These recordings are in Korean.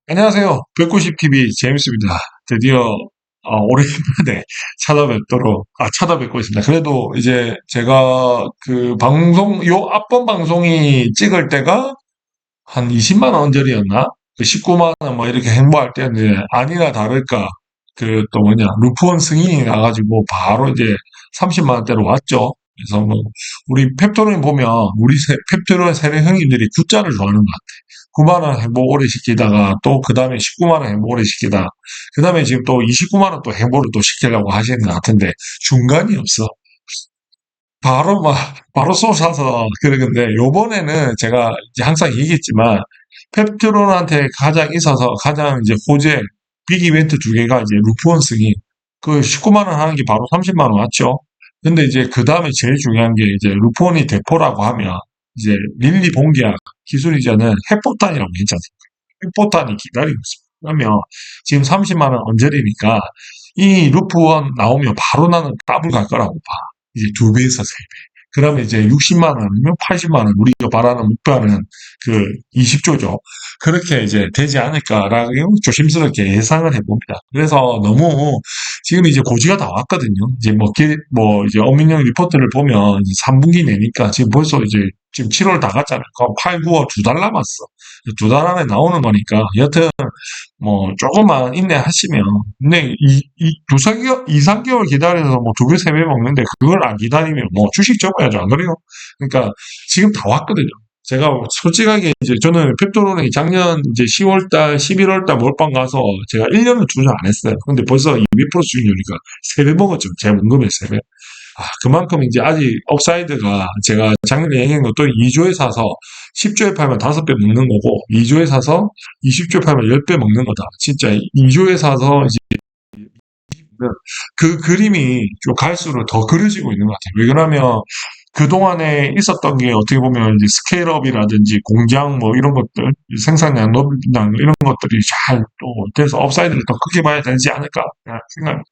안녕하세요. 190TV 제임스입니다. 드디어 오랜만에 찾아뵙고 있습니다. 그래도 이제 제가 그 방송, 요 앞번 방송이 찍을 때가 한 20만 원 전이었나? 그 19만 원 뭐 이렇게 행보할 때였는데 아니나 다를까 그 또 뭐냐 루프원 승인이 나가지고 바로 이제 30만 원대로 왔죠. 그래서 뭐 우리 펩토론 보면 펩토론 세대 형님들이 굿자를 좋아하는 것 같아요. 9만 원 행보 오래 시키다가 또 그 다음에 19만 원 행보 오래 시키다. 그 다음에 지금 또 29만 원 또 행보를 또 시키려고 하시는 것 같은데 중간이 없어. 바로 쏘셔서 그러는데 요번에는 제가 이제 항상 얘기했지만 펩트론한테 가장 있어서 가장 이제 호재 빅 이벤트 두 개가 이제 루프원 승인 그 19만 원 하는 게 바로 30만 원 맞죠? 근데 이제 그 다음에 제일 중요한 게 이제 루프원이 대포라고 하면 이제 릴리 봉기학 기술 이전은 핵폭탄이라고 괜찮습니다. 핵폭탄이 기다리고 있습니다. 그러면 지금 30만 원 언저리니까 이 루프원 나오면 바로 나는 더블 갈 거라고 봐. 이제 두 배에서 세 배. 그러면 이제 60만 원이면 80만 원 우리가 바라는 목표는 그 20조죠. 그렇게 이제 되지 않을까라고 조심스럽게 예상을 해봅니다. 그래서 너무 지금 이제 고지가 다 왔거든요. 이제 뭐 이제 어민영 리포트를 보면 3분기 내니까 지금 벌써 이제 지금 7월 다 갔잖아요. 그럼 8, 9월 두 달 남았어. 두 달 안에 나오는 거니까 여튼 뭐 조금만 인내하시면 근데 두, 3개월, 2, 3개월 기다려서 뭐 두 배, 세 배 먹는데 그걸 안 기다리면 뭐 주식 접어야죠. 안 그래요? 그러니까 지금 다 왔거든요. 제가 솔직하게 이제 저는 펩토론이 작년 이제 10월 달, 11월 달 몰빵 가서 제가 1년을 투자 안 했어요. 근데 벌써 200% 수익률이니까 3배 먹었죠. 제 원금의 3배. 그만큼 이제 아직 업사이드가 제가 작년에 얘기한 것도 2조에 사서 10조에 팔면 5배 먹는 거고 2조에 사서 20조에 팔면 10배 먹는 거다. 진짜 2조에 사서 이제 그 그림이 좀 갈수록 더 그려지고 있는 것 같아요. 왜 그러냐면 그동안에 있었던 게 어떻게 보면 이제 스케일업이라든지 공장 뭐 이런 것들, 생산량, 노비량 이런 것들이 잘 또 돼서 업사이드를 더 크게 봐야 되지 않을까 생각합니다.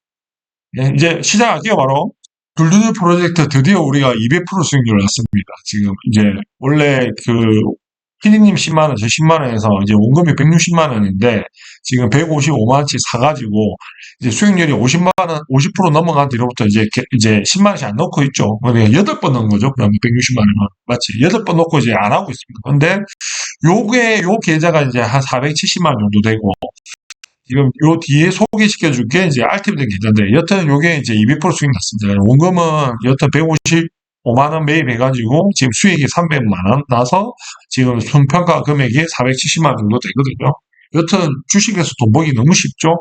예, 이제 시작할게요, 바로. 블루드 프로젝트 드디어 우리가 200% 수익률 났습니다. 지금 이제 원래 그 피디님 10만 원, 저 10만 원에서 이제 원금이 160만 원인데 지금 155만 원치 사가지고 이제 수익률이 50만 원, 50% 넘어간 뒤로부터 이제 10만 원씩 안 넣고 있죠. 그러니까 8번 넣은 거죠. 그럼 160만 원은 맞지? 8번 넣고 이제 안 하고 있습니다. 근데 요 계좌가 이제 한 470만 원 정도 되고 지금 요 뒤에 소개시켜 줄게 이제 알티브된 계좌인데 여튼 요게 이제 200% 수익 났습니다. 원금은 여튼 155만 원 매입해가지고 지금 수익이 300만 원 나서 지금 손평가 금액이 470만 원 정도 되거든요. 여튼 주식에서 돈 벌기 너무 쉽죠?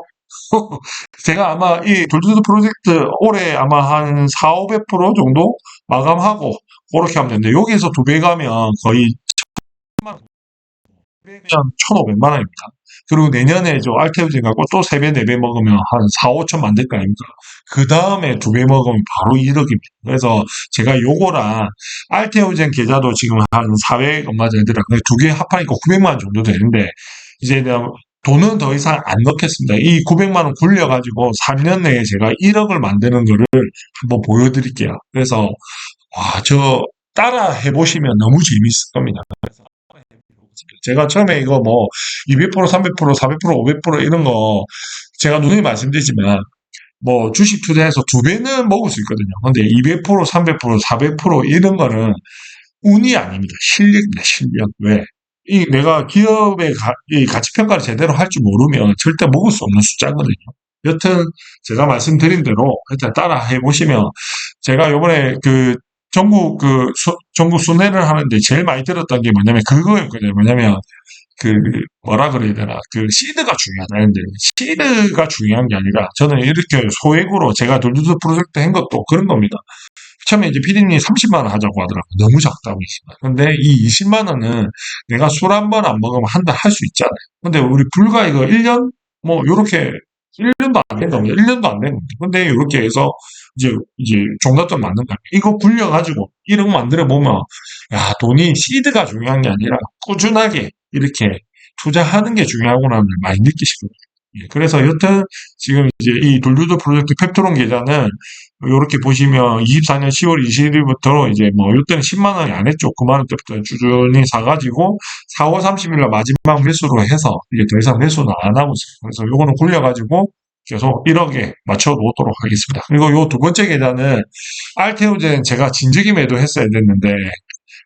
제가 아마 이 돌드드 프로젝트 올해 아마 한 4, 500% 정도 마감하고 그렇게 하면 되는데 여기에서 두 배 가면 거의 1,000만 원, 1,500만 원입니다. 그리고 내년에 저 알테오젠 갖고 또 3배, 4배 먹으면 한 4, 5천 만들 거 아닙니까? 그 다음에 두 배 먹으면 바로 1억입니다. 그래서 제가 요거랑 알테오젠 계좌도 지금 한 400 얼마 전에 들어 두 개 합하니까 900만 원 정도 되는데 이제 내가 돈은 더 이상 안 넣겠습니다. 이 900만 원 굴려가지고 3년 내에 제가 1억을 만드는 거를 한번 보여드릴게요. 그래서 저 따라 해보시면 너무 재밌을 겁니다. 제가 처음에 이거 뭐 200%, 300%, 400%, 500% 이런 거 제가 누누이 말씀드리지만 뭐 주식 투자해서 두 배는 먹을 수 있거든요. 근데 200%, 300%, 400% 이런 거는 운이 아닙니다. 실력입니다. 실력. 왜? 이 내가 기업의 이 가치 평가를 제대로 할 줄 모르면 절대 먹을 수 없는 숫자거든요. 여튼 제가 말씀드린 대로 일단 따라 해보시면 제가 요번에 그 전국 순회를 하는데 제일 많이 들었던 게 뭐냐면 그거였거든요. 뭐냐면 그 뭐라 그래야 되나 그 시드가 중요하다는데 시드가 중요한 게 아니라 저는 이렇게 소액으로 제가 돌두두 프로젝트 한 것도 그런 겁니다. 처음에 이제 피디님이 30만 원 하자고 하더라고요. 너무 작다고 20만 원. 근데 이 20만 원은 내가 술 한 번 안 먹으면 한 달 할 수 있잖아요. 근데 우리 불과 이거 1년 뭐 요렇게 1년도 안 된답니다. 1년도 안 되는 거죠. 근데 요렇게 해서 이제 종잣돈 맞는 거예요. 이거 굴려가지고 1억 만들어 보면 야 돈이 시드가 중요한 게 아니라 꾸준하게 이렇게 투자하는 게 중요하구나를 많이 느끼시거든요. 예, 그래서 여튼 지금 이제 이 돌류도 프로젝트 펩트론 계좌는 이렇게 보시면 24년 10월 20일부터 이제 뭐 이때는 10만 원이 안 했죠. 9만 원대부터 꾸준히 사가지고 4월 30일 날 마지막 매수로 해서 이제 더 이상 매수는 안 하고 있어요. 그래서 요거는 굴려가지고 계속 1억에 맞춰 놓도록 하겠습니다. 그리고 요 두 번째 계좌는 알테오젠 제가 진즉이 매도했어야 됐는데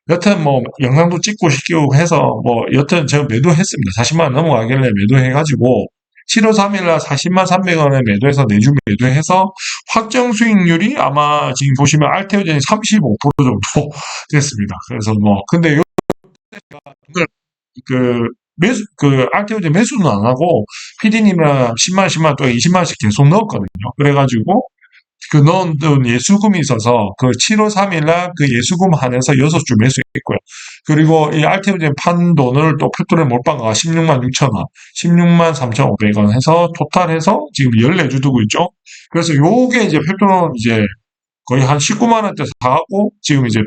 여튼 뭐 영상도 찍고 싶고 해서 뭐 여튼 제가 매도했습니다. 40만 원 넘어가길래 매도해가지고 7월 3일 날 40만 300원에 매도해서 내주 매도해서 확정 수익률이 아마 지금 보시면 알테오젠이 35% 정도 됐습니다. 그래서 뭐 근데 요 그 매수 알테오젠 매수는 안 하고 PD님이랑 10만 10만 또 20만 원씩 계속 넣었거든요. 그래가지고 그 넣은 예수금이 있어서 그 7월 3일 날 그 예수금 한해서 6주 매수했고요. 그리고 이 알테오젠 판 돈을 또 펩톤의 몰빵가가 16만 6천 원, 16만 3,500원 해서 토탈해서 지금 14주 두고 있죠. 그래서 요게 이제 펩톤은 이제 거의 한 19만 원대 사고 지금 이제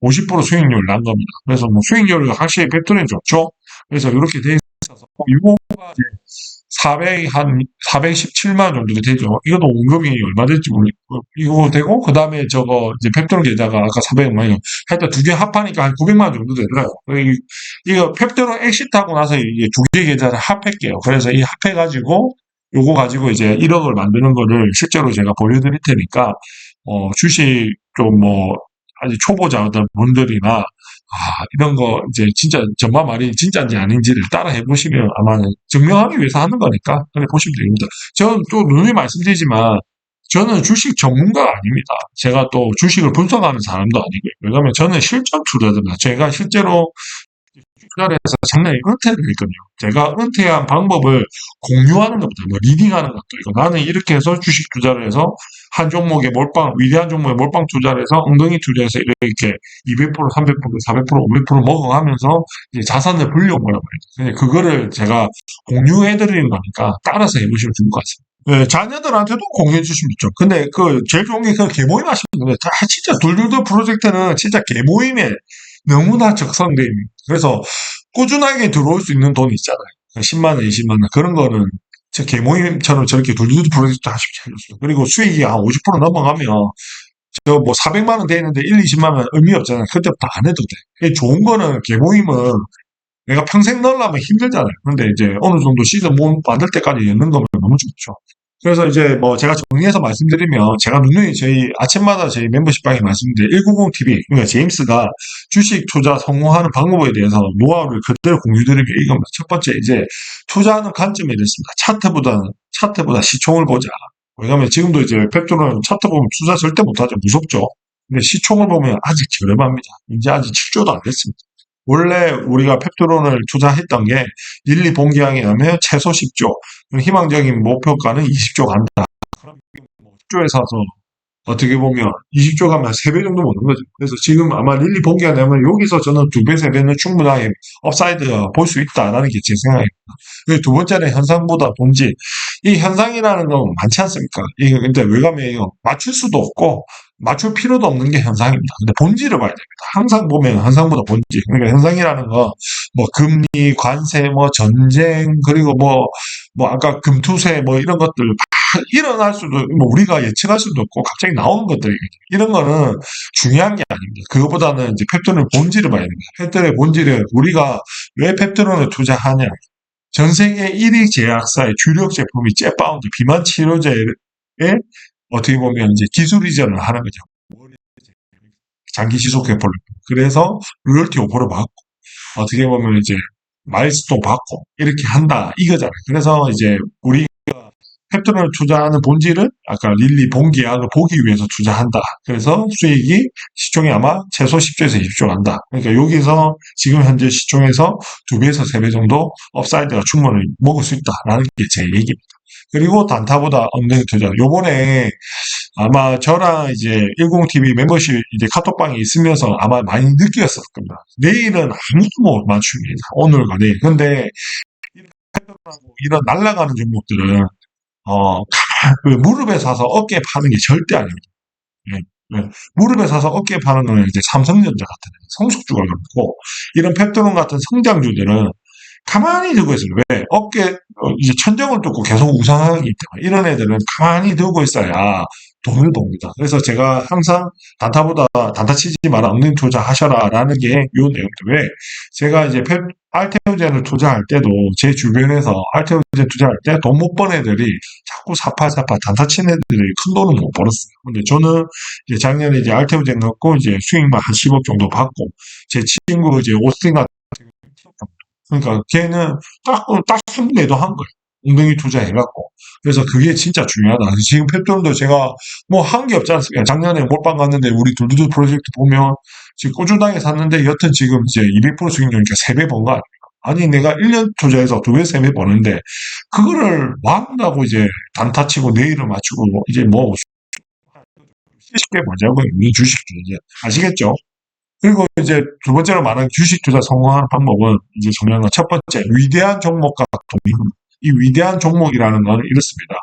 50% 수익률 난 겁니다. 그래서 뭐 수익률이 확실히 펩톤이 좋죠. 그래서 이렇게 돼 있어서 이거가 이제 400, 417만 원 정도 되죠. 이것도 원금이 얼마 될지 모르겠고, 이거 되고, 그 다음에 저거, 이제 펩톤 계좌가 아까 400만 원, 하여튼 두 개 합하니까 한 900만 원 정도 되더라고요. 이거 펩톤 엑시트하고 나서 이게 두 개 계좌를 합할게요. 그래서 이 합해가지고, 요거 가지고 이제 1억을 만드는 거를 실제로 제가 보여드릴 테니까, 주식 좀 뭐, 아직 초보자들 분들이나 이런 거 이제 진짜 전마 말이 진짜인지 아닌지를 따라 해보시면 아마 증명하기 위해서 하는 거니까 그래 보시면 됩니다. 저는 또 누누이 말씀드리지만 저는 주식 전문가가 아닙니다. 제가 또 주식을 분석하는 사람도 아니고요. 왜냐하면 저는 실전 투자자입니다. 제가 실제로 투자를 해서 작년에 은퇴를 했거든요. 제가 은퇴한 방법을 공유하는 것부터, 뭐, 리딩하는 것도, 이거 나는 이렇게 해서 주식 투자를 해서 한 종목에 몰빵, 위대한 종목에 몰빵 투자를 해서 엉덩이 투자해서 이렇게 200%, 300%, 400%, 500% 먹어가면서 이제 자산을 불려온 거란 말이죠. 그거를 제가 공유해드리는 거니까 따라서 해보시면 좋을 것 같습니다. 네, 자녀들한테도 공유해 주시면 좋죠. 근데 그 제일 좋은 게 그 개모임 하시는 거예요. 진짜 둘둘둘 프로젝트는 진짜 개모임에 너무나 적성돼 있는. 그래서 꾸준하게 들어올 수 있는 돈이 있잖아요. 10만 원, 20만 원 그런 거는 저 개모임처럼 저렇게 둘둘둘 프로젝트 하시면 좋죠. 그리고 수익이 한 50% 넘어가면 저 뭐 400만 원 돼 있는데 1, 20만 원 의미 없잖아요. 그때부터 안 해도 돼. 좋은 거는 개모임은 내가 평생 넣으려면 힘들잖아요. 근데 이제 어느 정도 시즌 못 받을 때까지 넣는 거면 너무 좋죠. 그래서 이제 뭐 제가 정리해서 말씀드리면 제가 누누이 저희 아침마다 저희 멤버십방에 말씀드린 190TV 그러니까 제임스가 주식 투자 성공하는 방법에 대해서 노하우를 그대로 공유드리면 이겁니다. 첫 번째 이제 투자하는 관점에 대해서입니다. 차트보다 시총을 보자. 왜냐하면 지금도 이제 펩톤은 차트 보면 투자 절대 못하죠. 무섭죠. 근데 시총을 보면 아직 저렴합니다. 이제 아직 7조도 안 됐습니다. 원래 우리가 펩트론을 투자했던 게 1, 2 본기항에 하면 최소 10조, 희망적인 목표가는 20조 간다. 그럼 10조에 사서 어떻게 보면 20조 가면 3배 정도 먹는 거죠. 그래서 지금 아마 1, 2 본기가 되면 여기서 저는 2배, 3배는 충분하게 업사이드 볼 수 있다라는 게 제 생각입니다. 그리고 두 번째는 현상보다 본질. 이 현상이라는 건 많지 않습니까? 이게 근데 외감이에요. 맞출 수도 없고 맞출 필요도 없는 게 현상입니다. 근데 본질을 봐야 됩니다. 항상 보면 현상보다 본질. 그러니까 현상이라는 거, 뭐 금리, 관세, 뭐 전쟁, 그리고 뭐 아까 금투세, 뭐 이런 것들 다 일어날 수도, 뭐 우리가 예측할 수도 없고 갑자기 나오는 것들이거든요. 이런 거는 중요한 게 아닙니다. 그거보다는 이제 펩톤의 본질을 봐야 됩니다. 펩톤의 본질은 우리가 왜 펩톤을 투자하냐? 전 세계 1위 제약사의 주력 제품이 잽바운드 비만 치료제에 어떻게 보면 이제 기술 이전을 하는 거죠. 장기 지속 회포를. 그래서 로열티 5% 받고 어떻게 보면 이제 마일스톤 받고 이렇게 한다 이거잖아요. 그래서 이제 우리가 펩톤을 투자하는 본질은 아까 릴리 본계약을 보기 위해서 투자한다. 그래서 수익이 시총이 아마 최소 10조에서 20조 간다. 그러니까 여기서 지금 현재 시총에서 2배에서 3배 정도 업사이드가 충분히 먹을 수 있다라는 게 제 얘기입니다. 그리고 단타보다 엉덩이 투자. 요번에 아마 저랑 이제 10TV 멤버십 이제 카톡방에 있으면서 아마 많이 느꼈을 겁니다. 내일은 아무도 못 맞춥니다. 오늘과 내일. 근데 이런 날아가는 종목들은 그 무릎에 사서 어깨에 파는 게 절대 아닙니다. 예, 예. 무릎에 사서 어깨에 파는 거는 이제 삼성전자 같은 성숙주가 그렇고 이런 펩토론 같은 성장주들은 가만히 두고 있어요. 왜? 이제 천정을 뚫고 계속 우상하기 때문에 이런 애들은 가만히 두고 있어야 돈을 법니다. 그래서 제가 항상 단타 치지 마라, 엉덩이 투자하셔라 라는 게 요 내용인데, 왜? 제가 이제 알테오젠을 투자할 때도 제 주변에서 알테오젠 투자할 때 돈 못 번 애들이 자꾸 사파 단타 치는 애들이 큰 돈은 못 벌었어요. 근데 저는 이제 작년에 이제 알테오젠 갖고 이제 수익만 한 10억 정도 받고, 제 친구 이제 오스틴 같은 그러니까 걔는 딱 3분의 1도 한 거예요. 엉덩이 투자해갖고. 그래서 그게 진짜 중요하다. 지금 펩톤도 제가 뭐 한 게 없지 않습니까? 작년에 몰빵 갔는데 우리 둘두두 프로젝트 보면 지금 꾸준하게 샀는데 여튼 지금 이제 200% 수익률이니까 3배 번 거 아닙니까? 아니 내가 1년 투자해서 2배, 3배 버는데 그거를 뭐 한다고 이제 단타 치고 내일을 맞추고 이제 뭐 쉽게 보자고요. 이 주식 투자. 아시겠죠? 그리고 이제 두 번째로 말하는 주식 투자 성공하는 방법은 이제 중요한 건 첫 번째, 위대한 종목과 동행합니다. 이 위대한 종목이라는 건 이렇습니다.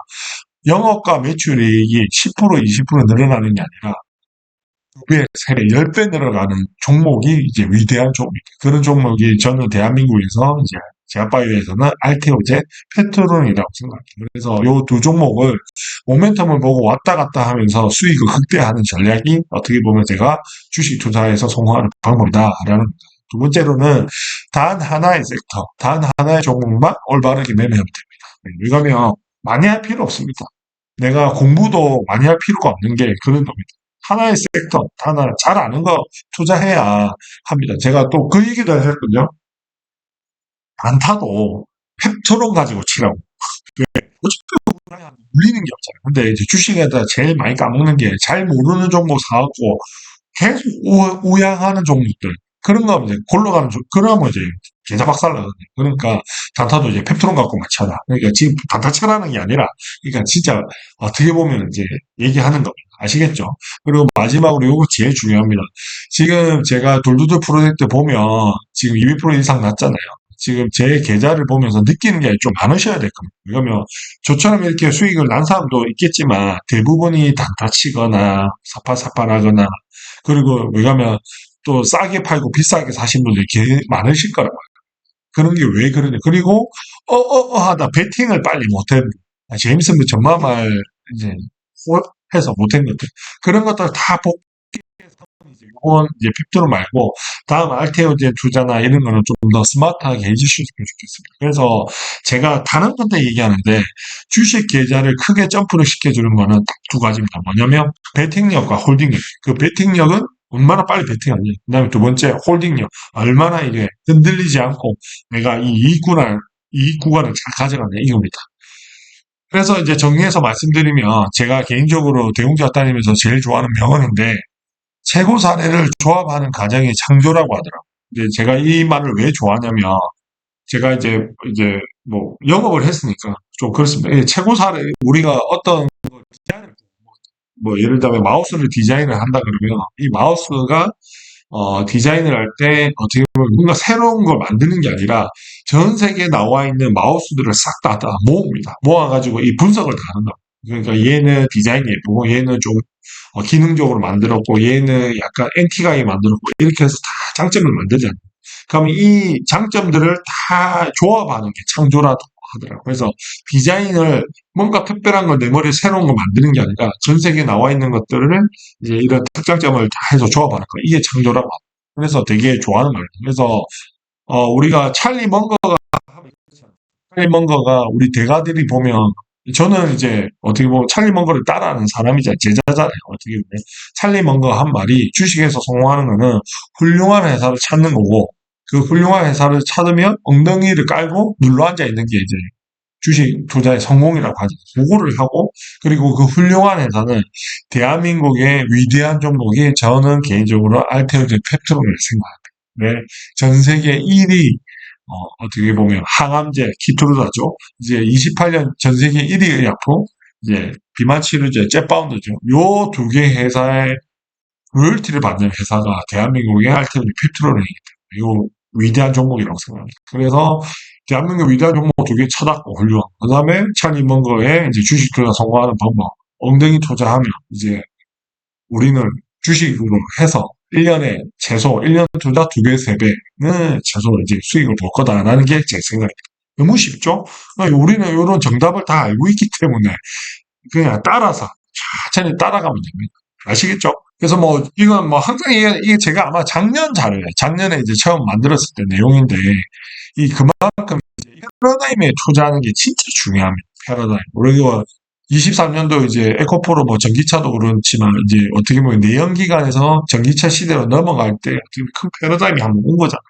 영업과 매출이익이 10%, 20% 늘어나는 게 아니라 2배, 3배, 10배 늘어가는 종목이 이제 위대한 종목입니다. 그런 종목이 저는 대한민국에서 이제 제약바이오에서는 알테오제, 페트론이라고 생각합니다. 그래서 이 두 종목을 모멘텀을 보고 왔다 갔다 하면서 수익을 극대화하는 전략이 어떻게 보면 제가 주식 투자에서 성공하는 방법이다라는 겁니다. 두 번째로는 단 하나의 섹터, 단 하나의 종목만 올바르게 매매하면 됩니다. 왜냐하면 많이 할 필요 없습니다. 내가 공부도 많이 할 필요가 없는 게 그런 겁니다. 하나의 섹터, 하나 잘 아는 거 투자해야 합니다. 제가 또 그 얘기도 했거든요. 안타도 팩토론 가지고 치라고. 어차피 물리는 게 없잖아요. 근데 이제 주식에다 제일 많이 까먹는 게 잘 모르는 종목 사갖고 계속 우양하는 종목들. 그런 거 이제 골로 가는 그러면 이제 계좌 박살나거든요. 그러니까 단타도 이제 펩트론 갖고 맞춰라. 그러니까 지금 단타 쳐라는 게 아니라, 그러니까 진짜 어떻게 보면 이제 얘기하는 겁니다. 아시겠죠? 그리고 마지막으로 요거 제일 중요합니다. 지금 제가 돌두들 프로젝트 보면 지금 200% 이상 났잖아요. 지금 제 계좌를 보면서 느끼는 게 좀 많으셔야 될 겁니다. 왜냐면 저처럼 이렇게 수익을 난 사람도 있겠지만 대부분이 단타 치거나 사파사파하거나, 그리고 왜냐면 또 싸게 팔고 비싸게 사신 분들이 많으실 거라고. 그런 게 왜 그러냐. 그리고 하다 베팅을 빨리 못했. 제임스 전마말 이제 해서 못한 것들, 그런 것들 다 이건 이제 팩토로 말고 다음 알테오제 투자나 이런 거는 좀 더 스마트하게 해주셨으면 좋겠습니다. 그래서 제가 다른 건데 얘기하는데 주식 계좌를 크게 점프를 시켜주는 거는 딱 두 가지입니다. 뭐냐면 베팅력과 홀딩력. 그 베팅력은 얼마나 빨리 베팅하냐. 그 다음에 두 번째 홀딩력. 얼마나 이게 흔들리지 않고 내가 이 이익 구간을 잘 가져가냐 이겁니다. 그래서 이제 정리해서 말씀드리면 제가 개인적으로 대웅대학 다니면서 제일 좋아하는 명언인데, 최고 사례를 조합하는 과정이 창조라고 하더라고요. 이제 제가 이 말을 왜 좋아하냐면, 제가 이제 뭐 영업을 했으니까 좀 그렇습니다. 최고 사례, 우리가 어떤 디자인을, 뭐 예를 들면 마우스를 디자인을 한다 그러면 이 마우스가 디자인을 할 때 어떻게 보면 뭔가 새로운 걸 만드는 게 아니라 전 세계에 나와 있는 마우스들을 싹 다 모읍니다. 모아가지고 이 분석을 다 한다. 그러니까 얘는 디자인이 예쁘고 얘는 좀 기능적으로 만들었고 얘는 약간 엔티가이 만들었고 이렇게 해서 다 장점을 만들잖아요. 그럼 이 장점들을 다 조합하는 게 창조라고 하더라고요. 그래서 디자인을 뭔가 특별한 걸 내 머리에 새로운 걸 만드는 게 아니라 전 세계에 나와 있는 것들을 이제 이런 특장점을 다 해서 조합하는 거. 이게 창조라고 합니다. 그래서 되게 좋아하는 말이에요. 그래서 우리가 찰리 먼거가 우리 대가들이 보면, 저는 이제 어떻게 보면 찰리 먼거를 따라하는 사람이자 제자잖아요. 어떻게 보면 찰리 먼거 한 말이 주식에서 성공하는 거는 훌륭한 회사를 찾는 거고, 그 훌륭한 회사를 찾으면 엉덩이를 깔고 눌러앉아 있는 게 이제 주식 투자의 성공이라고 하죠. 그거를 하고, 그리고 그 훌륭한 회사는 대한민국의 위대한 종목이 저는 개인적으로 알테오제 펩트론을 생각합니다. 네, 전 세계 1위, 어떻게 보면 항암제, 키토르다죠. 이제 28년 전 세계 1위 의약품, 이제 비만 치료제, 잽바운드죠. 요 두 개 회사의 로열티를 받는 회사가 대한민국의 알테오제 펩트론이기 때문에 요 위대한 종목이라고 생각합니다. 그래서 대한민국 위대한 종목 두 개 찾았고 훌륭한. 그 다음에 찰리 먼거의 이제 주식 투자 성공하는 방법. 엉덩이 투자하면 이제 우리는 주식으로 해서 1년에 최소 1년 투자 2배, 3배는 최소 이제 수익을 볼 거다라는 게 제 생각입니다. 너무 쉽죠? 우리는 이런 정답을 다 알고 있기 때문에 그냥 따라서 천천히 따라가면 됩니다. 아시겠죠? 그래서 뭐 이건 뭐 항상 이게 제가 아마 작년 자료예요. 작년에 이제 처음 만들었을 때 내용인데 이 그만큼 이제 패러다임에 투자하는 게 진짜 중요합니다. 패러다임. 우리가 23년도 이제 에코프로 뭐 전기차도 그렇지만 이제 어떻게 보면 내연기관에서 전기차 시대로 넘어갈 때 어떻게 큰 패러다임이 한번 온 거잖아요.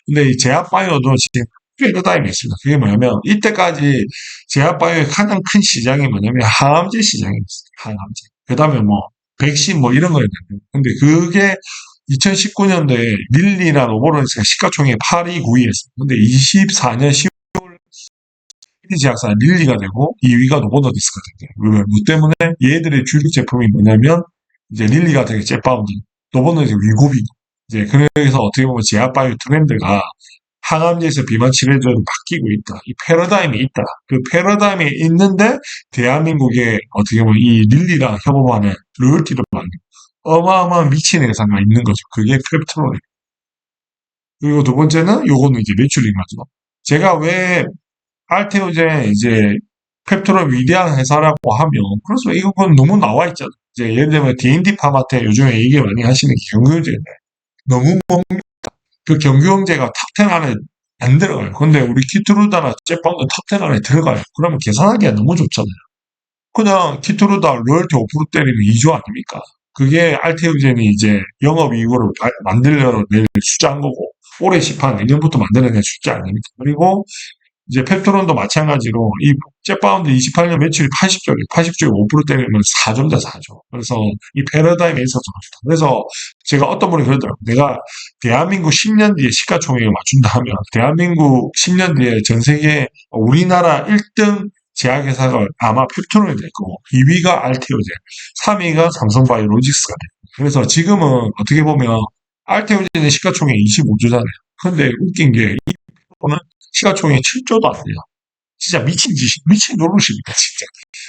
근데 이 제약바이오도 지금 패러다임이 있습니다. 그게 뭐냐면 이때까지 제약바이오의 가장 큰 시장이 뭐냐면 항암제 시장이었어요. 항암제. 그다음에 뭐 백신 뭐 이런 거였는데 근데 그게 2019년도에 릴리랑 오보로니스가 시가총액 8위, 9위였어요. 근데 24년 10월 제약사 릴리가 되고 2위가 노보노디스크가 됐대요. 뭐 때문에 얘들의 주력 제품이 뭐냐면 이제 릴리가 되게 잽바운드, 노보노디스크 위고비. 이제 그래서 어떻게 보면 제약바이오 트렌드가 항암제에서 비만 치료제로 바뀌고 있다. 이 패러다임이 있다. 그 패러다임이 있는데 대한민국에 어떻게 보면 이 릴리랑 협업하는 로열티도 받는 어마어마한 미친 회사가 있는 거죠. 그게 펩트론이에요. 그리고 두 번째는 요거는 이제 매출인 거죠. 제가 왜 알테오제 이제 펩트론 위대한 회사라고 하면 그래서 이건 너무 나와 있잖아요. 이제 예를 들면 D&D 파마테 요즘에 얘기 많이 하시는 게 경유제인데 너무 그 경유형제가 탑10 안에 안 들어가요. 근데 우리 키트루다나 잽바운드 탑10 안에 들어가요. 그러면 계산하기가 너무 좋잖아요. 그냥 키트루다 로열티 5% 때리면 2조 아닙니까? 그게 알테오젠이 이제 영업이익으로 만들려고 낼 숫자인 거고 올해 시판 내년부터 만들어낼 숫자 아닙니까? 그리고 이제 펩트론도 마찬가지로 이 jet바운드 28년 매출이 80조에 80조에 5% 때리면 4조입니다, 4조. 그래서 이 패러다임에 있어서 그렇다. 그래서 제가 어떤 분이 그러더라고요. 내가 대한민국 10년 뒤에 시가총액을 맞춘다 하면 대한민국 10년 뒤에 전 세계 우리나라 1등 제약회사가 아마 펩트론이 될 거고 2위가 알테오젠, 3위가 삼성바이오로직스가 될 거고. 그래서 지금은 어떻게 보면 알테오젠의 시가총액 25조잖아요. 근데 웃긴 게 이거는 시가총액 7조도 안 돼요. 진짜 미친 노릇입니다, 진짜.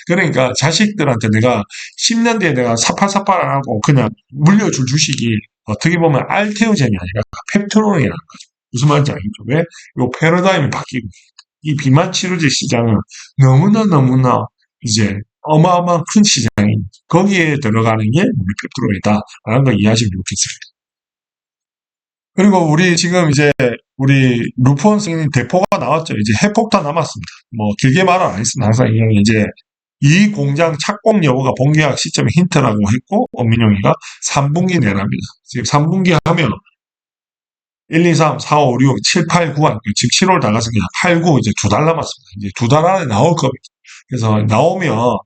그러니까 자식들한테 내가 10년 뒤에 내가 사팔사팔 안 하고 그냥 물려줄 주식이 어떻게 보면 알테오젠이 아니라 펩트론이라는 거죠. 무슨 말인지 알겠죠? 왜? 요 패러다임이 바뀌고 이 비만 치료제 시장은 너무나 이제 어마어마한 큰 시장입니다. 거기에 들어가는 게 우리 펩트론이다라는 걸 이해하시면 좋겠습니다. 그리고 우리 지금 이제 우리 루폰 선생님 대포가 나왔죠. 이제 핵폭탄 남았습니다. 뭐 길게 말은 안 했습니다. 항상 이제 이 공장 착공 여부가 본계약 시점의 힌트라고 했고 엄민영이가 3분기 내랍니다. 지금 3분기 하면 1, 2, 3, 4, 5, 6, 7, 8, 9, 지금 7월 다 갔으니까 8, 9 이제 2달 남았습니다. 이제 2달 안에 나올 겁니다. 그래서 나오면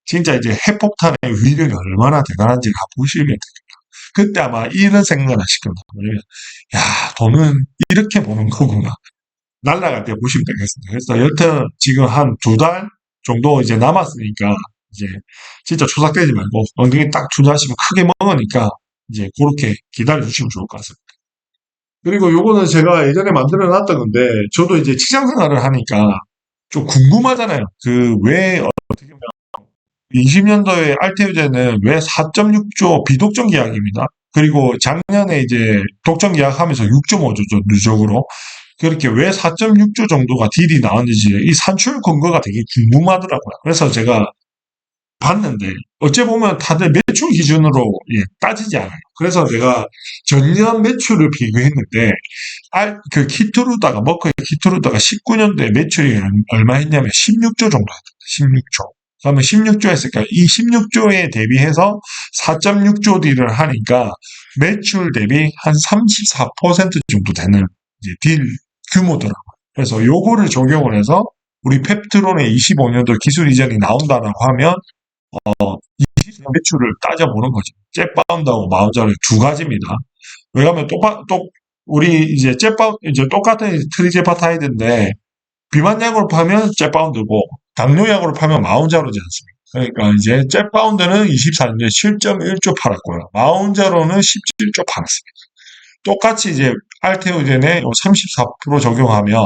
진짜 이제 핵폭탄의 위력이 얼마나 대단한지 다 보시면 돼요. 그때 아마 이런 생각을 하실 겁니다. 뭐냐면, 야, 돈은 이렇게 보는 거구나. 날라갈 때 보시면 되겠습니다. 그래서 여튼 지금 한 2달 정도 이제 남았으니까 이제 진짜 초삭되지 말고 엉덩이 딱 투자하시면 크게 먹으니까 이제 그렇게 기다려 주시면 좋을 것 같습니다. 그리고 요거는 제가 예전에 만들어 놨던 건데 저도 이제 직장 생활을 하니까 좀 궁금하잖아요. 그 왜 어떻게 보면 20년도에 알테오제는 왜 4.6조 비독점 계약입니다. 그리고 작년에 이제 독점 계약하면서 6.5조죠, 누적으로. 그렇게 왜 4.6조 정도가 딜이 나왔는지 이 산출 근거가 되게 궁금하더라고요. 그래서 제가 봤는데 어째 보면 다들 매출 기준으로 따지지 않아요. 그래서 제가 전년 매출을 비교했는데 그 키트루다가 머크의 키트루다가 19년도에 매출이 얼마 했냐면 16조 정도 했습니다. 16조. 그러면 16조 했으니까 이 16조에 대비해서 4.6조 딜을 하니까 매출 대비 한 34% 정도 되는 이제 딜 규모더라고요. 그래서 요거를 적용을 해서 우리 펩트론의 25년도 기술 이전이 나온다라고 하면 20년 매출을 따져보는 거죠. 잽바운드하고 마운저는 두 가지입니다. 왜냐하면 우리 이제 이제 똑같은 트리제파타이드인데 비만약으로 파면 잽바운드고 당뇨약으로 파면 마운자로지 않습니까? 그러니까 이제 잽바운드는 24년도에 7.1조 팔았고요. 마운자로는 17조 팔았습니다. 똑같이 이제 알테오젠에 34% 적용하면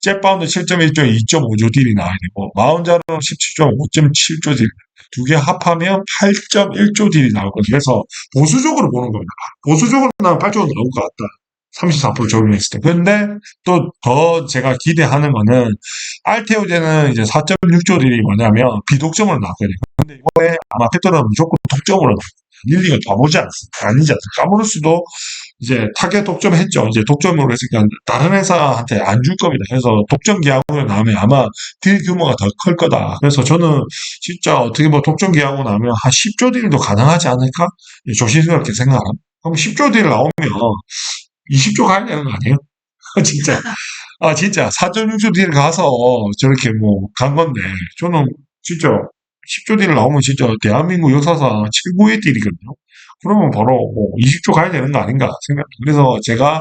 잽바운드 7.1조에 2.5조 딜이 나와야 되고 마운자로는 17조 5.7조 딜. 두 개 합하면 8.1조 딜이 나오거든요. 그래서 보수적으로 보는 겁니다. 보수적으로 나면 8조가 나올 것 같다. 34% 적용했을 때. 근데 또 더 제가 기대하는 거는 알테오제는 이제 4.6조 딜이 뭐냐면 비독점으로 나왔거든요. 근데 이번에 아마 페트로는 무조건 독점으로 나왔어요. 릴리가 바보지 않습니까? 아니지 않습니까? 까무르스도 이제 타겟 독점했죠. 이제 독점으로 했으니까 다른 회사한테 안 줄 겁니다. 그래서 독점 계약으로 나오면 아마 딜 규모가 더 클 거다. 그래서 저는 진짜 어떻게 뭐 독점 계약으로 나오면 한 10조 딜도 가능하지 않을까? 조심스럽게 생각합니다. 그럼 10조 딜 나오면 20조 가야 되는 거 아니에요? 진짜. 아, 진짜. 4.6조 딜 가서 저렇게 뭐 간 건데, 저는 진짜 10조 딜 나오면 진짜 대한민국 역사상 최고의 딜이거든요. 그러면 바로 뭐 20조 가야 되는 거 아닌가 생각합니다. 그래서 제가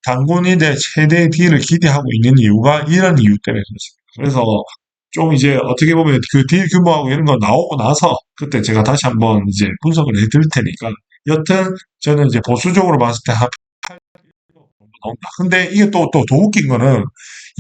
당군이대 최대 딜을 기대하고 있는 이유가 이런 이유 때문에 그렇습니다. 그래서 좀 이제 어떻게 보면 그 딜 규모하고 이런 거 나오고 나서 그때 제가 다시 한번 이제 분석을 해드릴 테니까 여튼 저는 이제 보수적으로 봤을 때 한 나온다. 근데 이게 또 더 웃긴 거는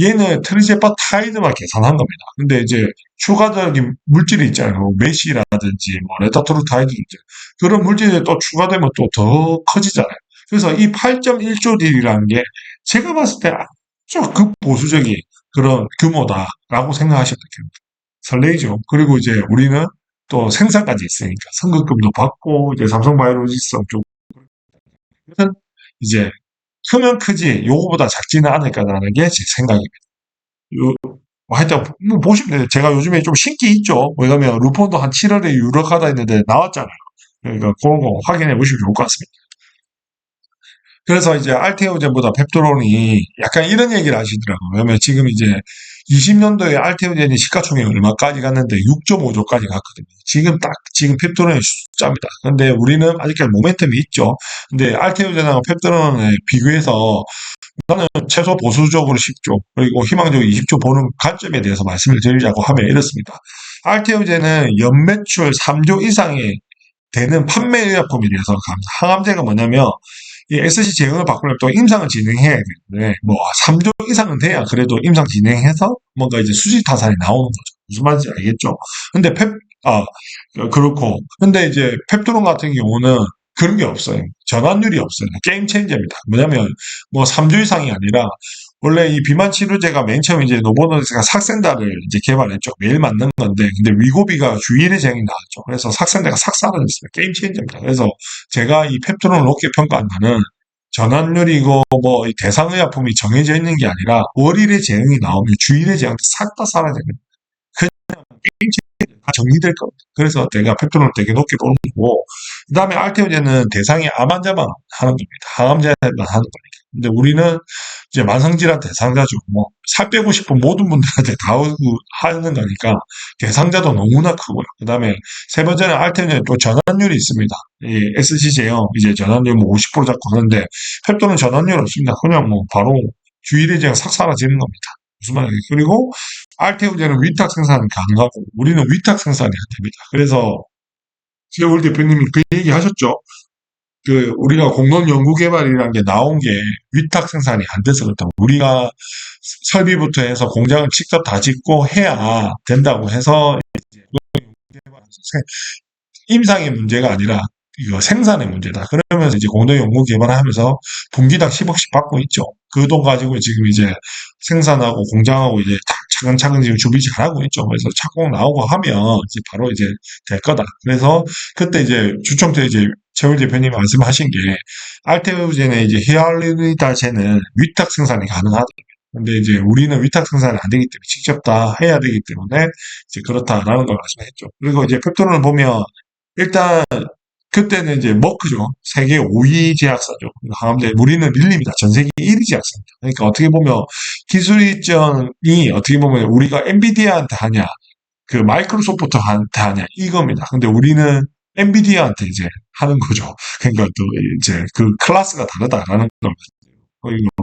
얘는 트리제파 타이드만 계산한 겁니다. 근데 이제 추가적인 물질이 있잖아요. 뭐 메시라든지 뭐 레타토르타이드 있죠. 그런 물질이 또 추가되면 또 더 커지잖아요. 그래서 이 8.1조 딜이라는 게 제가 봤을 때 아주 극보수적인 그런 규모다라고 생각하셔도 됩니다. 설레이죠. 그리고 이제 우리는 또 생산까지 있으니까 선급금도 받고 이제 삼성바이오로직스 쪽 이제 크면 크지 요거보다 작지는 않을 거라는 게 제 생각입니다. 요, 뭐 하여튼 뭐 보시면 돼요. 제가 요즘에 좀 신기 있죠. 왜냐면 루폰도 한 7월에 유력하다 했는데 나왔잖아요. 그러니까 그런 거 확인해 보시면 좋을 것 같습니다. 그래서 이제 알테오젠보다 펩토론이 약간 이런 얘기를 하시더라고요. 왜냐면 지금 이제 20년도에 알테오젠이 시가총액 얼마까지 갔는데 6.5조까지 갔거든요. 지금 펩토론의 숫자입니다. 근데 우리는 아직까지 모멘텀이 있죠. 근데 알테오젠하고 펩토론에 비교해서 저는 최소 보수적으로 10조, 그리고 희망적으로 20조 보는 관점에 대해서 말씀을 드리자고 하면 이렇습니다. 알테오젠은 연매출 3조 이상의 되는 판매 의약품에 대해서 갑니다. 항암제가 뭐냐면 이 SC 제형을 바꾸려면 또 임상을 진행해야 되는데 뭐 3조 이상은 돼야 그래도 임상 진행해서 뭔가 이제 수지 타산이 나오는 거죠. 무슨 말인지 알겠죠? 근데 아 그렇고 근데 이제 펩토론 같은 경우는 그런 게 없어요. 전환율이 없어요. 게임 체인저입니다. 뭐냐면 뭐 3조 이상이 아니라 원래 이 비만 치료제가 맨 처음 이제 노보노디스가 삭센다를 이제 개발했죠. 매일 맞는 건데, 근데 위고비가 주일에 제형이 나왔죠. 그래서 삭센다가 싹 사라졌어요. 게임 체인저입니다. 그래서 제가 이 펩토론을 높게 평가한 거는 전환율이고 뭐 대상의약품이 정해져 있는 게 아니라 월일에 제형이 나오면 주일에 제형도 싹 다 사라집니다. 게임 체인저 다 정리될 겁니다. 그래서 내가 펩토론을 되게 높게 보는 거고, 그 다음에 알테오제는 대상이 암 환자만 하는 겁니다. 항암제만 하는 거니까. 근데 우리는 이제 만성질환 대상자죠. 뭐, 살 빼고 싶은 모든 분들한테 다 하는 거니까 대상자도 너무나 크고요. 그 다음에 세 번째는 알테오제는 또 전환율이 있습니다. 이 SC 제형, 이제 전환율 뭐 50% 잡고 하는데, 펩토는 전환율 없습니다. 그냥 뭐 바로 주일에 제형 싹 사라지는 겁니다. 무슨 말이에요? 그리고 알테오제는 위탁 생산이 가능하고 우리는 위탁 생산이 안 됩니다. 그래서 최월 대표님이 그 얘기 하셨죠. 그 우리가 공론 연구 개발이라는 게 나온 게 위탁 생산이 안 돼서 그렇다. 우리가 설비부터 해서 공장을 직접 다 짓고 해야 된다고 해서 임상의 문제가 아니라 이거 생산의 문제다. 그러면서 이제 공동 연구 개발을 하면서 분기당 10억씩 받고 있죠. 그 돈 가지고 지금 이제 생산하고 공장하고 이제 차근차근 지금 준비 잘하고 있죠. 그래서 착공 나오고 하면 이제 바로 이제 될 거다. 그래서 그때 이제 주총때 이제 최울 대표님이 말씀하신 게 알테오젠의 이제 히알루로니다제는 위탁 생산이 가능하다. 근데 이제 우리는 위탁 생산이 안 되기 때문에 직접 다 해야 되기 때문에 이제 그렇다라는 걸 말씀했죠. 그리고 이제 펩토론을 보면 일단 그때는 이제 머크죠. 세계 5위 제약사죠. 항암제 우리는 릴립니다. 전 세계 1위 제약사입니다. 그러니까 어떻게 보면 기술 이전이 어떻게 보면 우리가 엔비디아한테 하냐, 그 마이크로소프트한테 하냐 이겁니다. 근데 우리는 엔비디아한테 이제 하는 거죠. 그러니까 또 이제 그 클래스가 다르다라는 걸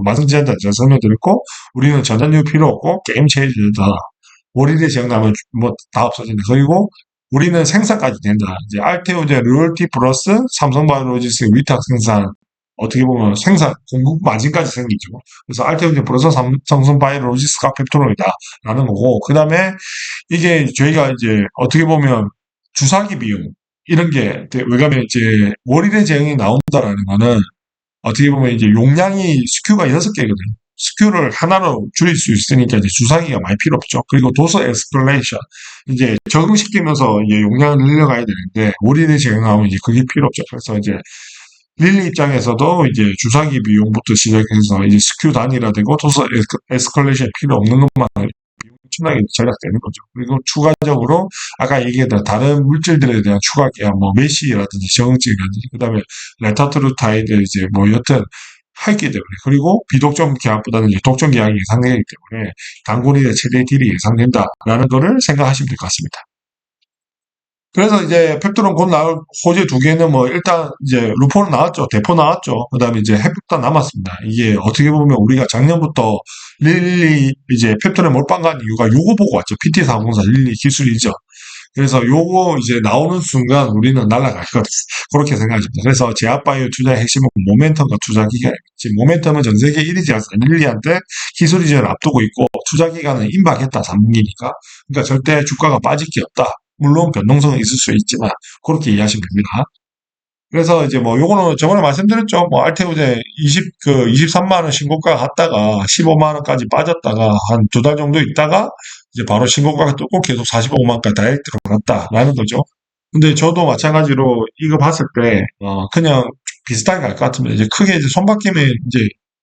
말씀드렸다 제가 설명드렸고 우리는 전환율 필요 없고 게임 체인저다. 월일에 지역나면 뭐 다 없어진다. 그리고 우리는 생산까지 된다. 이제 알테오제 로열티 플러스 삼성바이오로직스 위탁 생산 어떻게 보면 생산 공급 마진까지 생기죠. 그래서 알테오제 플러스 삼성바이오로직스가 펩토론이다라는 거고 그 다음에 이게 저희가 이제 어떻게 보면 주사기 비용, 이런 게, 왜냐면 이제 월일의 제형이 나온다라는 거는 어떻게 보면 이제 용량이 스큐가 6개거든요. 스큐를 하나로 줄일 수 있으니까 이제 주사기가 많이 필요 없죠. 그리고 도서 에스컬레이션. 이제 적응시키면서 이제 용량을 늘려가야 되는데, 월일의 제형하면 이제 그게 필요 없죠. 그래서 이제 릴리 입장에서도 이제 주사기 비용부터 시작해서 이제 스큐 단위라 되고 도서 에스컬레이션 필요 없는 것만 엄청나게 절약되는 거죠. 그리고 추가적으로 아까 얘기했던 다른 물질들에 대한 추가 계약, 뭐 메시라든지 정증이라든지 그다음에 레타트루타이드 이제 뭐 여튼 했기 때문에 그리고 비독점 계약보다는 이제 독점 계약이 예상되기 때문에 단골인의 최대 딜이 예상된다라는 거를 생각하시면 될 것 같습니다. 그래서 이제 펩토론 곧 나올 호재 두 개는 뭐 일단 이제 루포는 나왔죠. 대포 나왔죠. 그다음에 이제 해프타 남았습니다. 이게 어떻게 보면 우리가 작년부터 릴리 이제 펩토론 몰빵 간 이유가 요거 보고 왔죠. PT404 릴리 기술이죠. 그래서 요거 이제 나오는 순간 우리는 날아갈 것 그렇게 생각합니다. 그래서 제약바이오 투자의 핵심은 모멘텀과 투자 기간. 지금 모멘텀은 전 세계 1위지 않습니까? 릴리한테 기술 이전을 앞두고 있고 투자 기간은 임박했다 3분기니까. 그러니까 절대 주가가 빠질 게 없다. 물론 변동성은 있을 수 있지만 그렇게 이해하시면 됩니다. 그래서 이제 뭐 요거는 저번에 말씀드렸죠. 뭐 알테오제 23만 원 신고가 갔다가 15만 원까지 빠졌다가 한 두 달 정도 있다가 이제 바로 신고가가 뚫고 계속 45만 원까지 다이렉트로 갔다라는 거죠. 근데 저도 마찬가지로 이거 봤을 때 그냥 비슷하게 갈 것 같으면 이제 크게 이제 손바뀜에 이제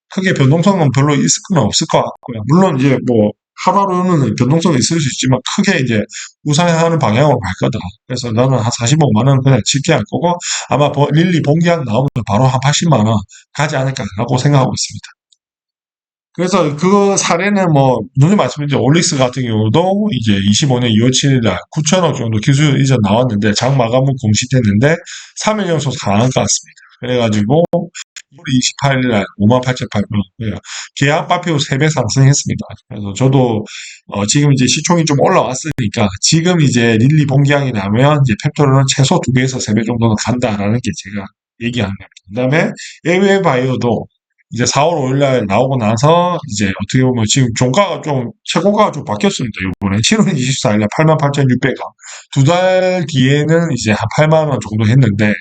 크게 변동성은 별로 있을 건 없을 것 같고요. 물론 이제 뭐 하루는 변동성이 있을 수 있지만 크게 이제 우상향하는 방향으로 갈 거다. 그래서 나는 한 45만 원 그냥 칠게 할 거고 아마 릴리 본계약 나오면 바로 한 80만 원 가지 않을까라고 생각하고 있습니다. 그래서 그 사례는 뭐 누님 말씀드린 올릭스 같은 경우도 이제 25년 2월 7일 날 9천억 정도 기술 이전 나왔는데 장 마감은 공시됐는데 3일 연속 상한가 같습니다. 그래가지고 2월 28일 날 58,800원 계약 발표 3배 상승했습니다. 그래서 저도 지금 이제 시총이 좀 올라왔으니까 지금 이제 릴리 본계약이 나면 이제 펩토로는 최소 2배에서 3배 정도는 간다라는 게 제가 얘기하는 겁니다. 그다음에 에이웨이 바이오도 이제 4월 5일 날 나오고 나서 이제 어떻게 보면 지금 종가가 좀 최고가가 좀 바뀌었습니다. 이번에 7월 24일 날 88,600원. 두 달 뒤에는 이제 한 8만 원 정도 했는데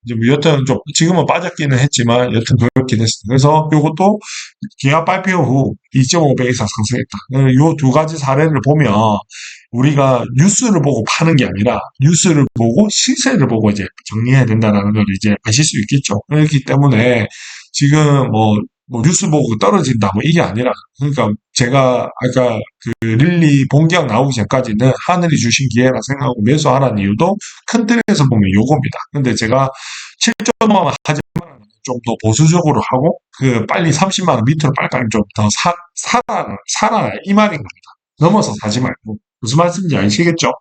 이제 뭐 여튼 좀 지금은 빠졌기는 했지만 여튼 그렇게 됐습니다. 그래서 이것도 기업 발표 후 2.5배 이상 상승했다. 요 두 가지 사례를 보면 우리가 뉴스를 보고 파는 게 아니라 뉴스를 보고 시세를 보고 이제 정리해야 된다는 걸 이제 아실 수 있겠죠. 그렇기 때문에 지금 뭐 뉴스 보고 떨어진다 뭐 이게 아니라 그러니까 제가 아까 그 릴리 본격 나오기 전까지는 하늘이 주신 기회라 생각하고 매수하라는 이유도 큰 틀에서 보면 요겁니다. 근데 제가 7.5만 하지만 좀 더 보수적으로 하고 그 빨리 30만 원 밑으로 빨리 좀 더 살아라 이 말인 겁니다. 넘어서 사지 말고 무슨 말씀인지 아시겠죠?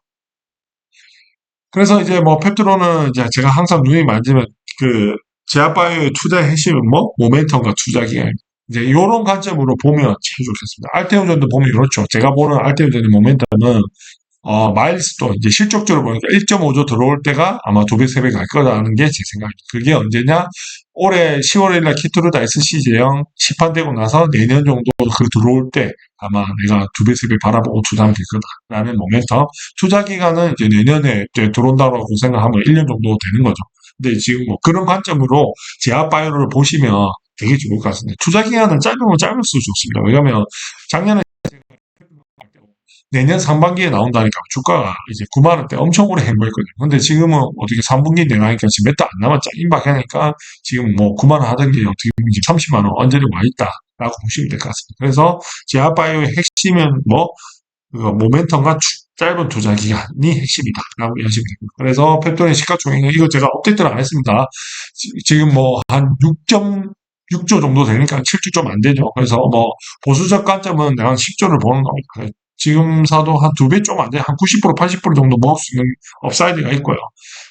그래서 이제 뭐 펩트로는 이제 제가 항상 눈이 많지만 그 제약바이오의 투자의 핵심은 뭐 모멘텀과 투자 기간 이제 이런 관점으로 보면 제일 좋겠습니다. 알테오전도 보면 그렇죠. 제가 보는 알테오전의 모멘텀은 마일스톤 이제 실적적으로 보니까 1.5조 들어올 때가 아마 2배, 3배 갈 거라는 게 제 생각입니다. 그게 언제냐? 올해 10월일 날 키트루다 SC 제형 시판되고 나서 내년 정도 그 들어올 때 아마 내가 2배, 3배 바라보고 투자하면 될 거다라는 모멘텀. 투자 기간은 이제 내년에 이제 들어온다고 생각하면 1년 정도 되는 거죠. 근데 지금 뭐 그런 관점으로 제약바이오를 보시면 되게 좋을 것 같습니다. 투자 기간은 짧으면 짧을수록 좋습니다. 왜냐하면 작년에 내년 상반기에 나온다니까 주가가 이제 9만 원대 엄청 오래 행보했거든요. 근데 지금은 어떻게 3분기 내나니까 지금 몇 달 안 남았죠. 임박하니까 지금 뭐 9만 원 하던 게 어떻게 보면 지금 30만 원 언저리 와 있다라고 보시면 될 것 같습니다. 그래서 제약바이오의 핵심은 뭐 모멘텀과 짧은 투자 기간이 핵심이다라고 이해하시면 됩니다. 그래서 펩토린 시가총액은 이거 제가 업데이트를 안 했습니다. 지금 뭐 한 6조 정도 되니까 7조 좀 안 되죠. 그래서 뭐 보수적 관점은 내가 한 10조를 보는 겁니다. 지금 사도 한 2배 좀 안 돼. 한 90%, 80% 정도 먹을 수 있는 업사이드가 있고요.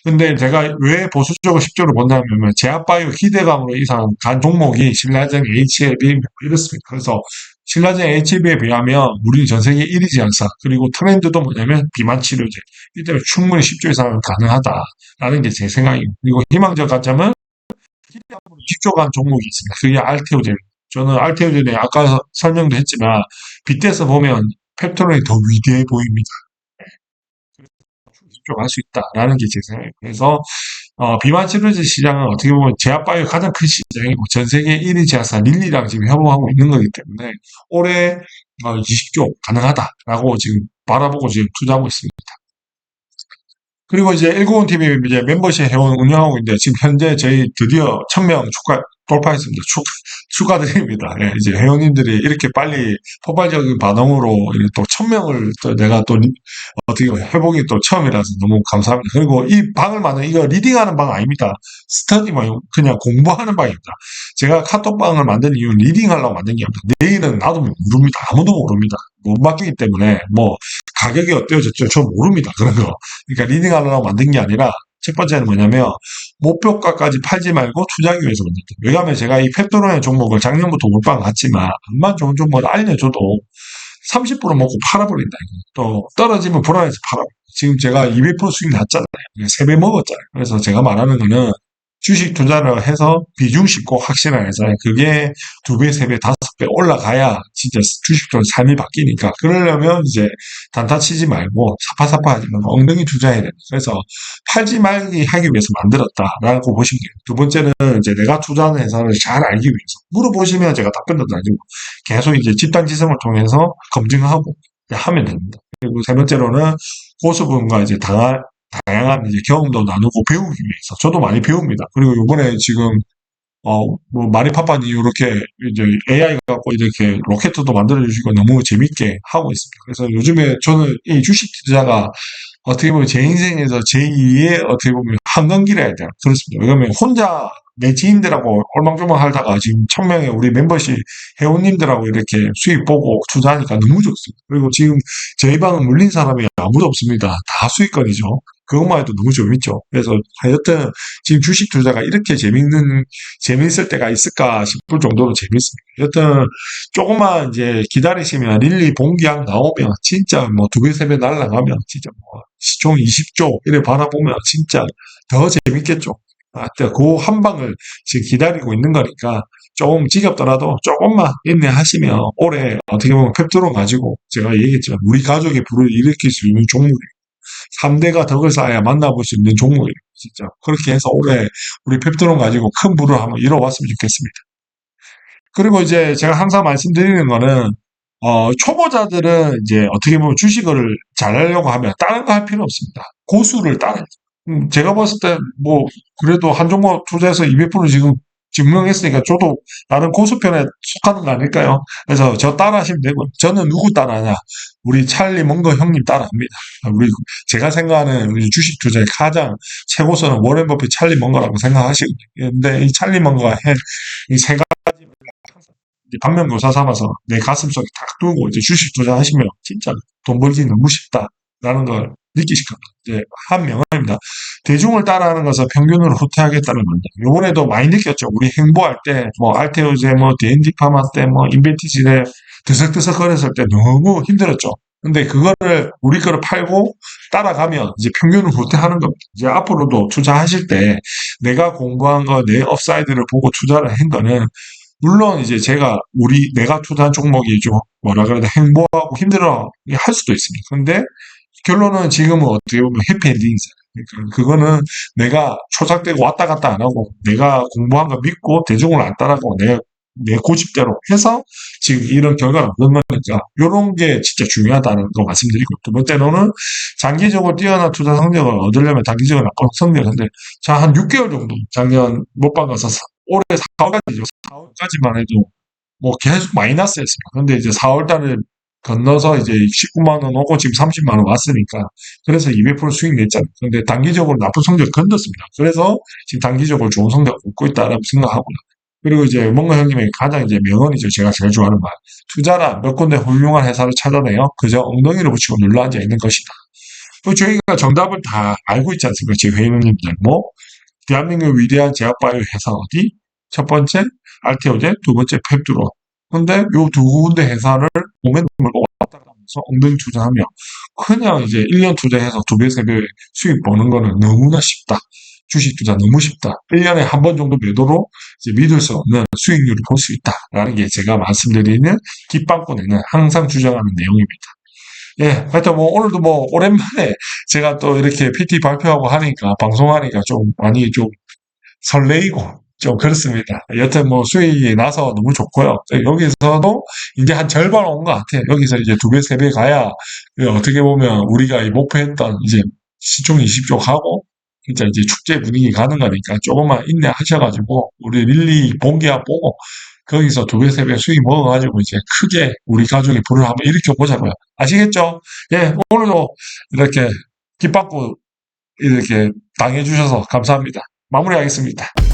근데 제가 왜 보수적으로 10조를 본다면 제약바이오 기대감으로 이상 간 종목이 신라젠, HLB 이렇습니다. 그래서 신라젠 HB에 비하면 우리는 전 세계 1위지 않사. 그리고 트렌드도 뭐냐면 비만 치료제. 이 때문에 충분히 10조 이상은 가능하다라는 게 제 생각입니다. 그리고 희망적 관점은 10조 간 종목이 있습니다. 그게 알테오젠. 저는 알테오젠에 아까 설명도 했지만 빗대서 보면 펩토론이 더 위대해 보입니다. 집중할 수 있다라는 게 제 생각이에요. 그래서 비만 치료제 시장은 어떻게 보면 제약바이오의 가장 큰 시장이고 전 세계 1위 제약사 릴리랑 지금 협업하고 있는 거기 때문에 올해 20조 가능하다라고 지금 바라보고 지금 투자하고 있습니다. 그리고 이제 19TV 이제 멤버십 회원 운영하고 있는데 지금 현재 저희 드디어 1000명 돌파했습니다. 축하드립니다. 예, 이제 회원님들이 이렇게 빨리 폭발적인 반응으로 또 1000명을 또 내가 또 어떻게 회복이 또 처음이라서 너무 감사합니다. 그리고 이 방을 만든 이거 리딩하는 방 아닙니다. 스터디만 그냥 공부하는 방입니다. 제가 카톡방을 만든 이유는 리딩하려고 만든 게 아닙니다. 내일은 나도 모릅니다. 아무도 모릅니다. 못 맡기기 때문에 뭐 가격이 어때요? 저 모릅니다. 그런 거. 그러니까 리딩하려고 만든 게 아니라 첫 번째는 뭐냐면 목표가까지 팔지 말고 투자하기 위해서 만들었다. 왜냐하면 제가 이 펩토론의 종목을 작년부터 몰빵 갔지만 안만 좋은 종목을 알려줘도 30% 먹고 팔아버린다. 또 떨어지면 불안해서 팔아버린다. 지금 제가 200% 수익 났잖아요. 3배 먹었잖아요. 그래서 제가 말하는 거는 주식 투자를 해서 비중식 꼭 확신을 해서 그게 2배, 3배, 5배 올라가야 진짜 주식 투자 삶이 바뀌니까 그러려면 이제 단타 치지 말고 사파사파 하지 말고 엉덩이 투자해야 됩니다. 그래서 팔지 말기 하기 위해서 만들었다라고 보시면 돼요. 두 번째는 이제 내가 투자하는 회사를 잘 알기 위해서 물어보시면 제가 답변도 나중에 계속 이제 집단지성을 통해서 검증하고 하면 됩니다. 그리고 세 번째로는 고수분과 이제 다양한 이제 경험도 나누고 배우기 위해서 저도 많이 배웁니다. 그리고 요번에 지금 뭐 마리파파니 이렇게 이제 AI 갖고 이렇게 로켓도 만들어 주시고 너무 재밌게 하고 있습니다. 그래서 요즘에 저는 이 주식 투자가 어떻게 보면 제 인생에서 제2의 어떻게 보면 한강길에 해야 돼요. 그렇습니다. 왜냐면 혼자 내 지인들하고 얼망조망 하다가 지금 1000명의 우리 멤버십 회원님들하고 이렇게 수익 보고 투자하니까 너무 좋습니다. 그리고 지금 저희 방은 물린 사람이 아무도 없습니다. 다 수익권이죠. 그것만 해도 너무 재밌죠. 그래서 하여튼 지금 주식 투자가 이렇게 재밌을 때가 있을까 싶을 정도로 재밌습니다. 여튼 조금만 이제 기다리시면 릴리 본기약 나오면 진짜 뭐 2배, 3배 날라가면 진짜 뭐 시총 20조 이래 바라보면 진짜 더 재밌겠죠. 그 한 방을 지금 기다리고 있는 거니까 조금 지겹더라도 조금만 인내하시면 올해 어떻게 보면 펩토론 가지고 제가 얘기했죠. 우리 가족의 불을 일으킬 수 있는 종목이에요. 3대가 덕을 쌓아야 만나볼 수 있는 종목이에요. 진짜. 그렇게 해서 올해 우리 펩토론 가지고 큰 부를 한번 이뤄봤으면 좋겠습니다. 그리고 이제 제가 항상 말씀드리는 거는, 초보자들은 이제 어떻게 보면 주식을 잘하려고 하면 다른 거 할 필요 없습니다. 고수를 따라요. 제가 봤을 때 뭐, 그래도 한 종목 투자해서 200% 지금 증명했으니까 저도 나름 고수편에 속하는 거 아닐까요? 그래서 저 따라하시면 되고요. 저는 누구 따라하냐? 우리 찰리 먼거 형님 따라합니다. 제가 생각하는 우리 주식 투자의 가장 최고선은 워렌 버핏 찰리 먼거라고 생각하시거든요. 근데 이 찰리 먼거가 이세 가지 반면교사 삼아서 내 가슴속에 탁 두고 이제 주식 투자하시면 진짜 돈 벌기 너무 쉽다라는 걸 느끼실 겁니다. 이제 한 명언입니다. 대중을 따라하는 것은 평균으로 후퇴하겠다는 겁니다. 요번에도 많이 느꼈죠. 우리 행보할 때, 뭐, 알테오제, 뭐, D&D파마 때, 뭐, 인벤티지에 드석드석 거렸을 때 너무 힘들었죠. 근데 그거를, 우리 거를 팔고 따라가면 이제 평균을 후퇴하는 겁니다. 이제 앞으로도 투자하실 때 내가 공부한 거, 내 업사이드를 보고 투자를 한 거는 물론 이제 내가 투자한 종목이 좀 뭐라 그래야 돼 행보하고 힘들어 할 수도 있습니다. 근데 결론은 지금은 어떻게 보면 해피엔딩이잖아요. 그러니까 그거는 내가 초작되고 왔다 갔다 안 하고 내가 공부한 거 믿고 대중을 안 따라가고 내 고집대로 해서 지금 이런 결과를 얻은 거니까 이런 게 진짜 중요하다는 거 말씀드리고 두 번째로는 장기적으로 뛰어난 투자 성적을 얻으려면 단기적으로 나쁜 성적인데 자 한 6개월 정도 작년 못 받아서 올해 4월까지죠. 4월까지만 해도 뭐 계속 마이너스였습니다. 근데 이제 4월달을 건너서 이제 19만 원 오고 지금 30만 원 왔으니까 그래서 200% 수익 냈잖아요. 근데 단기적으로 나쁜 성적 건졌습니다. 그래서 지금 단기적으로 좋은 성적 얻고 있다라고 생각하고요. 그리고 이제 뭔가 형님의 가장 이제 명언이죠. 제가 제일 좋아하는 말. 투자라 몇 군데 훌륭한 회사를 찾아내요. 그저 엉덩이를 붙이고 눌러앉아 있는 것이다. 저희가 정답을 다 알고 있지 않습니까? 제 회원님들. 뭐, 대한민국 위대한 제약바이오 회사 어디? 첫 번째, 알테오제, 두 번째, 펩드론. 근데 요 두 군데 회사를 모멘텀을 왔다 갔다 하면서 엉덩이 투자하면 그냥 이제 1년 투자해서 2배, 3배 수익 보는 거는 너무나 쉽다. 주식 투자 너무 쉽다. 1년에 한 번 정도 매도로 이제 믿을 수 없는 수익률을 볼 수 있다라는 게 제가 말씀드리는 깃방권에는 항상 주장하는 내용입니다. 예, 하여튼 뭐 오늘도 뭐 오랜만에 제가 또 이렇게 PT 발표하고 하니까 방송하니까 좀 많이 좀 설레이고 좀 그렇습니다. 여튼 뭐 수익이 나서 너무 좋고요. 여기서도 이제 한 절반 온 것 같아요. 여기서 이제 두 배, 세 배 가야 어떻게 보면 우리가 이 목표했던 이제 10종, 20종 하고 진짜 이제 축제 분위기 가는 거니까 조금만 인내하셔가지고 우리 릴리 본계약 보고 거기서 두 배, 세 배 수익 먹어가지고 이제 크게 우리 가족의 불을 한번 일으켜 보자고요. 아시겠죠? 예, 오늘도 이렇게 기받고 이렇게 당해주셔서 감사합니다. 마무리하겠습니다.